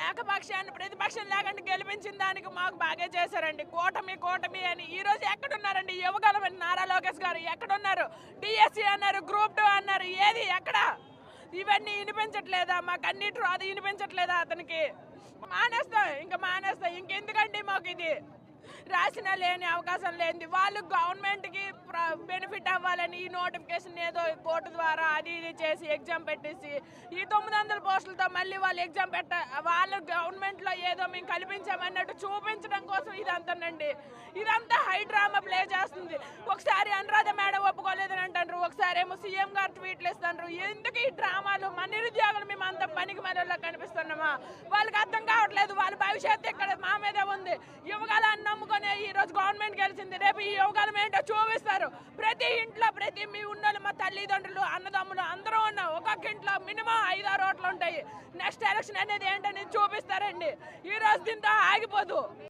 ఏకపక్షాన్ని ప్రతిపక్షం లేకుండా గెలిపించిన దానికి మాకు బాగా చేశారండి. కూటమి అని ఈ రోజు ఎక్కడున్నారండి? యువగలమని నారా లోకేష్ గారు ఎక్కడున్నారు? డిఎస్సి అన్నారు, గ్రూప్ 2 అన్నారు, ఏది ఎక్కడ? ఇవన్నీ వినిపించట్లేదా? మాకు అన్నిటి అది వినిపించట్లేదా? అతనికి మానేస్తా ఇంకెందుకండి మాకు ఇది? రాసిన లేని అవకాశం లేనిది వాళ్ళు గవర్నమెంట్కి బెనిఫిట్ అవ్వాలని ఈ నోటిఫికేషన్ ఏదో కోర్టు ద్వారా అది ఇది చేసి ఎగ్జామ్ పెట్టేసి ఈ 900 పోస్టులతో మళ్ళీ వాళ్ళు ఎగ్జామ్ వాళ్ళు గవర్నమెంట్లో ఏదో మేము కల్పించామన్నట్టు చూపించడం కోసం ఇదంతానండి. ఇదంతా హై డ్రామా ప్లే చేస్తుంది. ఒకసారి అనురాధ మేడం ఒప్పుకోలేదని అంటారు, ఒకసారి ఏమో సీఎం గారు ట్వీట్లు ఇస్తారు. ఎందుకు ఈ డ్రామాలు? మన నిరుద్యోగులు మేము అంత పనికి మనలో కనిపిస్తున్నామా? వాళ్ళకి అర్థం కావట్లేదు. వాళ్ళ భవిష్యత్తు ఇక్కడ మా మీదే ఉంది. యువగాలని నమ్ముకొని ఈ రోజు గవర్నమెంట్ గెలిచింది, రేపు ఈ యువగాలం ఏంటో చూపిస్తారు. ప్రతి ఇంట్లో మీ ఉన్నోళ్ళు, మా తల్లిదండ్రులు, అన్నదమ్ములు అందరూ ఉన్నాం. ఒక్కొక్క ఇంట్లో మినిమం 5-6 ఓట్లు ఉంటాయి. నెక్స్ట్ ఎలక్షన్ అనేది ఏంటనేది చూపిస్తారండి. ఈ రోజు దీంతో ఆగిపోదు.